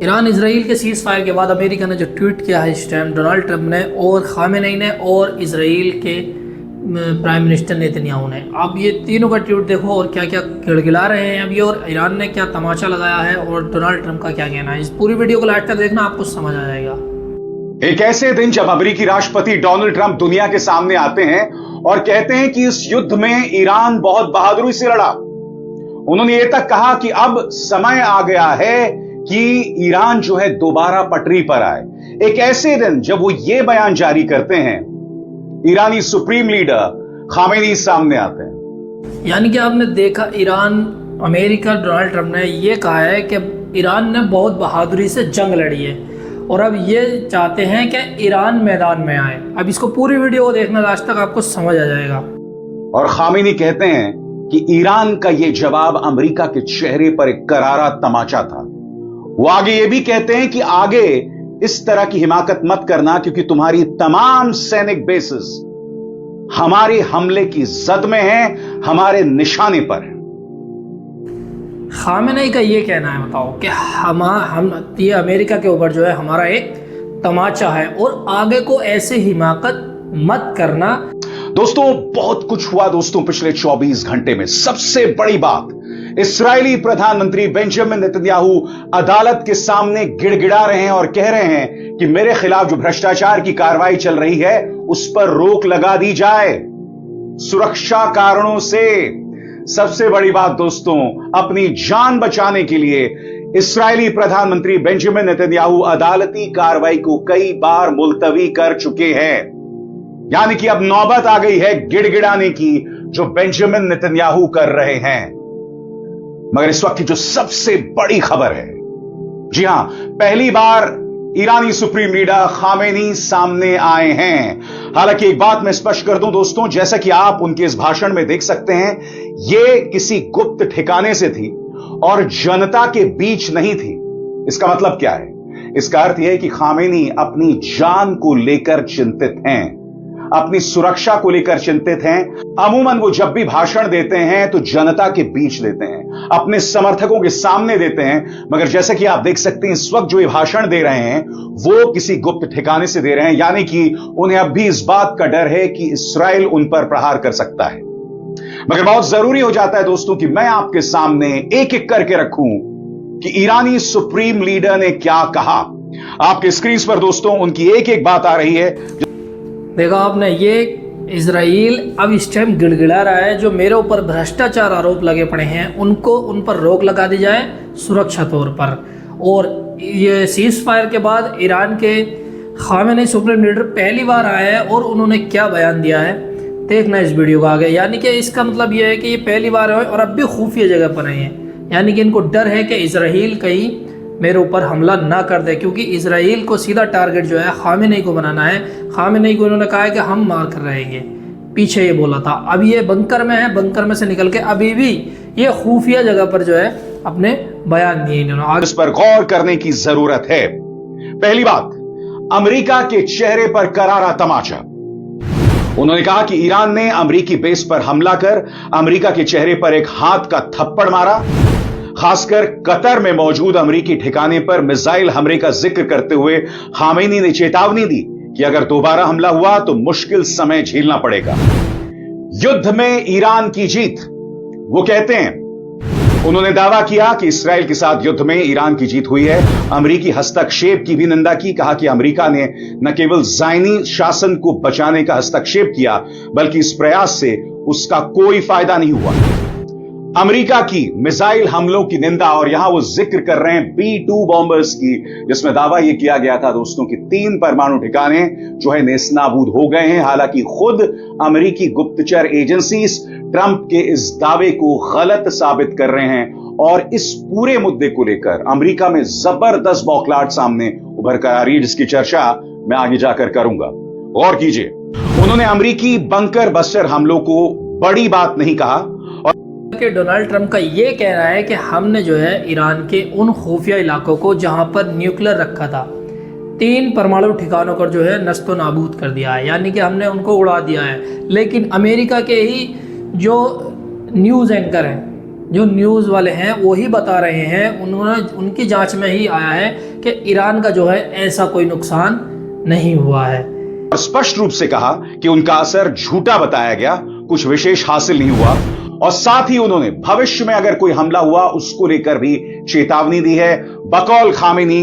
Iran Israel के seize fire के बाद अमेरिका ने जो ट्वीट किया है इस टाइम डोनाल्ड ट्रंप ने और खामेनेई ने और इसराइल के प्राइम मिनिस्टर नेतन्याहू ने, अब ये तीनों का ट्वीट देखो और क्या क्या गिड़गिड़ा रहे हैं अभी, और ईरान ने क्या तमाचा लगाया है और डोनाल्ड ट्रंप का क्या कहना है। इस पूरी वीडियो को लास्ट तक देखना, आपको समझ आ जाएगा। एक ऐसे दिन जब अमेरिकी राष्ट्रपति डोनाल्ड ट्रंप दुनिया के सामने आते हैं और कहते हैं कि इस युद्ध में ईरान बहुत बहादुरी से लड़ा। उन्होंने यह तक कहा कि अब समय आ गया है कि ईरान जो है दोबारा पटरी पर आए। एक ऐसे दिन जब वो ये बयान जारी करते हैं, ईरानी सुप्रीम लीडर खामेनी सामने आते हैं। यानी कि आपने देखा ईरान, अमेरिका, डोनाल्ड ट्रंप ने ये कहा है कि ईरान ने बहुत बहादुरी से जंग लड़ी है और अब ये चाहते हैं कि ईरान मैदान में आए। अब इसको पूरी वीडियो को देखना लास्ट तक, आपको समझ आ जाएगा। और खामेनी कहते हैं कि ईरान का यह जवाब अमेरिका के चेहरे पर एक करारा तमाचा था। वो आगे ये भी कहते हैं कि आगे इस तरह की हिमाकत मत करना, क्योंकि तुम्हारी तमाम सैनिक बेसेस हमारे हमले की जद में हैं, हमारे निशाने पर हैं। खामेनेई का ये कहना है, बताओ कि हम ये अमेरिका के ऊपर जो है हमारा एक तमाचा है और आगे को ऐसे हिमाकत मत करना। दोस्तों बहुत कुछ हुआ दोस्तों पिछले 24 घंटे में। सबसे बड़ी बात, इस्राएली प्रधानमंत्री बेंजामिन नेतन्याहू अदालत के सामने गिड़गिड़ा रहे हैं और कह रहे हैं कि मेरे खिलाफ जो भ्रष्टाचार की कार्रवाई चल रही है उस पर रोक लगा दी जाए सुरक्षा कारणों से। सबसे बड़ी बात दोस्तों, अपनी जान बचाने के लिए इस्राएली प्रधानमंत्री बेंजामिन नेतन्याहू अदालती कार्रवाई को कई बार मुलतवी कर चुके हैं। यानी कि अब नौबत आ गई है गिड़गिड़ाने की, जो बेंजामिन नेतन्याहू कर रहे हैं। मगर इस वक्त की जो सबसे बड़ी खबर है, जी हां, पहली बार ईरानी सुप्रीम लीडर खामेनी सामने आए हैं। हालांकि एक बात मैं स्पष्ट कर दूं दोस्तों, जैसा कि आप उनके इस भाषण में देख सकते हैं, यह किसी गुप्त ठिकाने से थी और जनता के बीच नहीं थी। इसका मतलब क्या है? इसका अर्थ यह है कि खामेनी अपनी जान को लेकर चिंतित हैं, अपनी सुरक्षा को लेकर चिंतित हैं। अमूमन वो जब भी भाषण देते हैं तो जनता के बीच देते हैं, अपने समर्थकों के सामने देते हैं। मगर जैसा कि आप देख सकते हैं, इस वक्त जो ये भाषण दे रहे हैं वो किसी गुप्त ठिकाने से दे रहे हैं। यानी कि उन्हें अब भी इस बात का डर है कि इस्राएल उन पर प्रहार कर सकता है। मगर बहुत जरूरी हो जाता है दोस्तों कि मैं आपके सामने एक एक करके रखूं कि ईरानी सुप्रीम लीडर ने क्या कहा। आपके स्क्रीन पर दोस्तों उनकी एक एक बात आ रही है। देखा आपने, ये इजराइल अब इस टाइम गिड़गिड़ा रहा है, जो मेरे ऊपर भ्रष्टाचार आरोप लगे पड़े हैं उनको, उन पर रोक लगा दी जाए सुरक्षा तौर पर। और ये सीज फायर के बाद ईरान के खामेनेई सुप्रीम लीडर पहली बार आए हैं और उन्होंने क्या बयान दिया है देखना इस वीडियो को आगे। यानी कि इसका मतलब ये है कि ये पहली बार है और अब भी खुफिया जगह पर हैं। यानी कि इनको डर है कि इजराइल कहीं मेरे ऊपर हमला ना कर दे, क्योंकि इजराइल को सीधा टारगेट जो है खामेनेई को बनाना है। खामेनेई को इन्होंने कहा है कि हम मार कर रहेंगे, पीछे ये बोला था। अब ये बंकर में है, बंकर में से निकल के अभी भी ये खुफिया जगह पर जो है अपने बयान दिए इन्होंने। इस पर गौर करने की जरूरत है। पहली बात, अमेरिका के चेहरे पर करारा तमाचा। उन्होंने कहा कि ईरान ने अमेरिकी बेस पर हमला कर अमेरिका के चेहरे पर एक हाथ का थप्पड़ मारा। खासकर कतर में मौजूद अमेरिकी ठिकाने पर मिसाइल हमले का जिक्र करते हुए खामेनी ने चेतावनी दी कि अगर दोबारा हमला हुआ तो मुश्किल समय झेलना पड़ेगा। युद्ध में ईरान की जीत, वो कहते हैं, उन्होंने दावा किया कि इसराइल के साथ युद्ध में ईरान की जीत हुई है। अमेरिकी हस्तक्षेप की भी निंदा की, कहा कि अमेरिका ने न केवल ज़ायनी शासन को बचाने का हस्तक्षेप किया, बल्कि इस प्रयास से उसका कोई फायदा नहीं हुआ। अमेरिका की मिसाइल हमलों की निंदा, और यहां वो जिक्र कर रहे हैं B-2 बॉम्बर्स की, जिसमें दावा यह किया गया था दोस्तों कि 3 परमाणु ठिकाने जो है नेस्तनाबूद हो गए हैं। हालांकि खुद अमेरिकी गुप्तचर एजेंसीज ट्रंप के इस दावे को गलत साबित कर रहे हैं और इस पूरे मुद्दे को लेकर अमेरिका में जबरदस्त बौखलाहट सामने उभर कर आ रही है, जिसकी चर्चा मैं आगे जाकर करूंगा। गौर कीजिए, उन्होंने अमेरिकी बंकर बस्टर हमलों को बड़ी बात नहीं कहा। कि डोनाल्ड ट्रंप का ये कहना है कि हमने जो है ईरान के उन खुफिया इलाकों को जहां पर न्यूक्लियर रखा था, 3 परमाणु ठिकानों पर जो है नस्तो नाबूद कर दिया है, यानी कि हमने उनको उड़ा दिया है। लेकिन अमेरिका के ही जो न्यूज़ एंकर हैं, जो न्यूज़ वाले हैं वो ही बता रहे हैं, उनकी जांच में ही आया है कि ईरान का जो है ऐसा कोई नुकसान नहीं हुआ है। और स्पष्ट रूप से कहा कि उनका असर झूठा बताया गया, कुछ विशेष हासिल नहीं हुआ। और साथ ही उन्होंने भविष्य में अगर कोई हमला हुआ उसको लेकर भी चेतावनी दी है। बकौल खामेनी,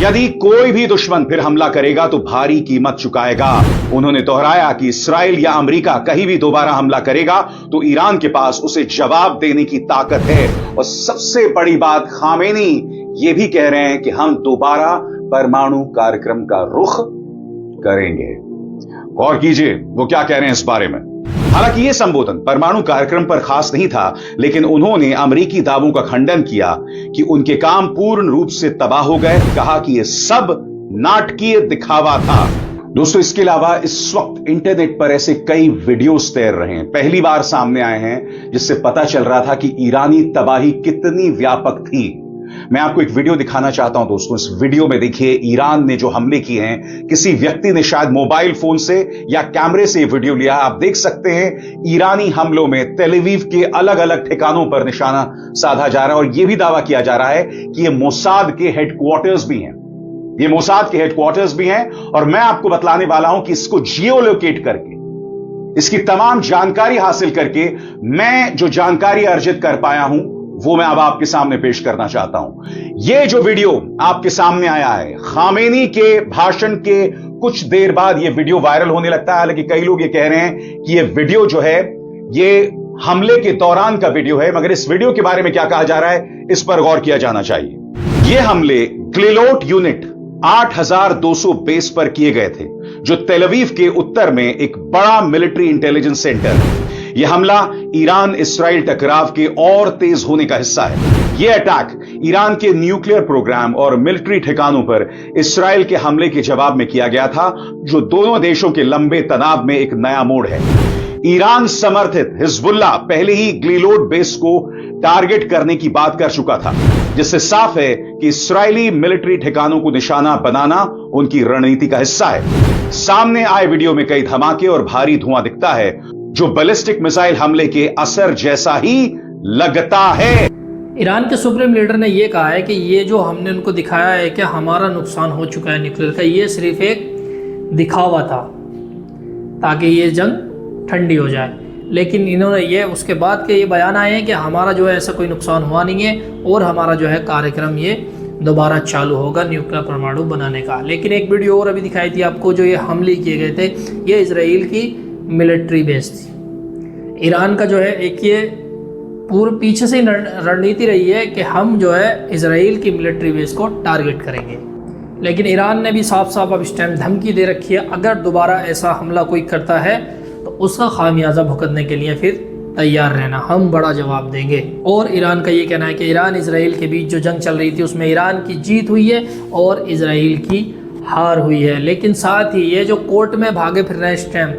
यदि कोई भी दुश्मन फिर हमला करेगा तो भारी कीमत चुकाएगा। उन्होंने दोहराया कि इस्राइल या अमेरिका कहीं भी दोबारा हमला करेगा तो ईरान के पास उसे जवाब देने की ताकत है। और सबसे बड़ी बात, खामेनी ये भी कह रहे हैं कि हम दोबारा परमाणु कार्यक्रम का रुख करेंगे। गौर कीजिए वो क्या कह रहे हैं इस बारे में। हालांकि यह संबोधन परमाणु कार्यक्रम पर खास नहीं था, लेकिन उन्होंने अमेरिकी दावों का खंडन किया कि उनके काम पूर्ण रूप से तबाह हो गए। कहा कि यह सब नाटकीय दिखावा था। दोस्तों, इसके अलावा इस वक्त इंटरनेट पर ऐसे कई वीडियोस तैर रहे हैं, पहली बार सामने आए हैं, जिससे पता चल रहा था कि ईरानी तबाही कितनी व्यापक थी। मैं आपको एक वीडियो दिखाना चाहता हूं दोस्तों। इस वीडियो में देखिए ईरान ने जो हमले किए हैं, किसी व्यक्ति ने शायद मोबाइल फोन से या कैमरे से वीडियो लिया। आप देख सकते हैं ईरानी हमलों में तेल अवीव के अलग अलग ठिकानों पर निशाना साधा जा रहा है। और यह भी दावा किया जा रहा है कि यह मोसाद के हेडक्वार्टर्स भी हैं। ये मोसाद के हेडक्वार्टर्स भी हैं। और मैं आपको बतलाने वाला हूं कि इसको जियोलोकेट करके, इसकी तमाम जानकारी हासिल करके मैं जो जानकारी अर्जित कर पाया हूं वो मैं अब आपके सामने पेश करना चाहता हूं। यह जो वीडियो आपके सामने आया है, खामेनी के भाषण के कुछ देर बाद यह वीडियो वायरल होने लगता है। हालांकि कई लोग ये कह रहे हैं कि यह वीडियो जो है ये हमले के दौरान का वीडियो है, मगर इस वीडियो के बारे में क्या कहा जा रहा है इस पर गौर किया जाना चाहिए। यह हमले ग्लिलोट यूनिट 8200 बेस पर किए गए थे, जो तेल अवीव के उत्तर में एक बड़ा मिलिट्री इंटेलिजेंस सेंटर है। यह हमला ईरान इस्राइल टकराव के और तेज होने का हिस्सा है। यह अटैक ईरान के न्यूक्लियर प्रोग्राम और मिलिट्री ठिकानों पर इस्राइल के हमले के जवाब में किया गया था, जो दोनों देशों के लंबे तनाव में एक नया मोड़ है। ईरान समर्थित हिजबुल्लाह पहले ही ग्लिलोट बेस को टारगेट करने की बात कर चुका था, जिससे साफ है कि इस्राइली मिलिट्री ठिकानों को निशाना बनाना उनकी रणनीति का हिस्सा है। सामने आए वीडियो में कई धमाके और भारी धुआं दिखता है, जो बैलिस्टिक मिसाइल हमले के असर जैसा ही लगता है। ईरान के सुप्रीम लीडर ने यह कहा है कि ये जो हमने उनको दिखाया है कि हमारा नुकसान हो चुका है न्यूक्लियर का, ये सिर्फ एक दिखावा था ताकि ये जंग ठंडी हो जाए। लेकिन इन्होंने ये उसके बाद के ये बयान आए हैं कि हमारा जो है ऐसा कोई नुकसान हुआ नहीं है और हमारा जो है कार्यक्रम ये दोबारा चालू होगा न्यूक्लियर परमाणु बनाने का। लेकिन एक वीडियो और अभी दिखाई थी आपको, जो ये हमले किए गए थे, ये इजराइल की मिलिट्री बेस थी। ईरान का जो है एक ये पूर्व पीछे से रणनीति रही है कि हम जो है इजराइल की मिलिट्री बेस को टारगेट करेंगे। लेकिन ईरान ने भी साफ साफ अब इस टाइम धमकी दे रखी है, अगर दोबारा ऐसा हमला कोई करता है तो उसका खामियाजा भुगतने के लिए फिर तैयार रहना, हम बड़ा जवाब देंगे। और ईरान का ये कहना है कि ईरान इजराइल के बीच जो जंग चल रही थी उसमें ईरान की जीत हुई है और इजराइल की हार हुई है। लेकिन साथ ही ये जो कोर्ट में भागे फिर रहे हैं इस टाइम,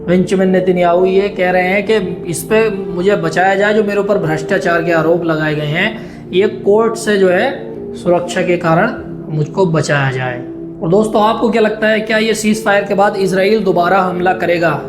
बेंजामिन नेतन्याहू ये कह रहे हैं कि इस पे मुझे बचाया जाए, जो मेरे ऊपर भ्रष्टाचार के आरोप लगाए गए हैं, ये कोर्ट से जो है सुरक्षा के कारण मुझको बचाया जाए। और दोस्तों, आपको क्या लगता है, क्या ये सीज फायर के बाद इजराइल दोबारा हमला करेगा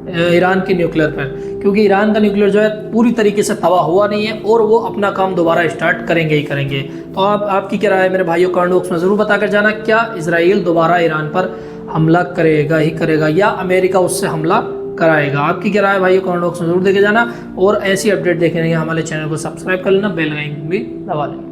ईरान के न्यूक्लियर पर? क्योंकि ईरान का न्यूक्लियर जो है पूरी तरीके से तबाह हुआ नहीं है और वो अपना काम दोबारा स्टार्ट करेंगे ही करेंगे। तो आपकी क्या राय है मेरे भाइयों, कमेंट बॉक्स में ज़रूर बताकर जाना। क्या इजराइल दोबारा ईरान पर हमला करेगा ही करेगा या अमेरिका उससे हमला कराएगा? आपकी क्या राय है भाइयों, कमेंट बॉक्स में ज़रूर देके जाना। और ऐसी अपडेट देखने के लिए हमारे चैनल को सब्सक्राइब कर लेना, बेल आइकन भी दबा लेना।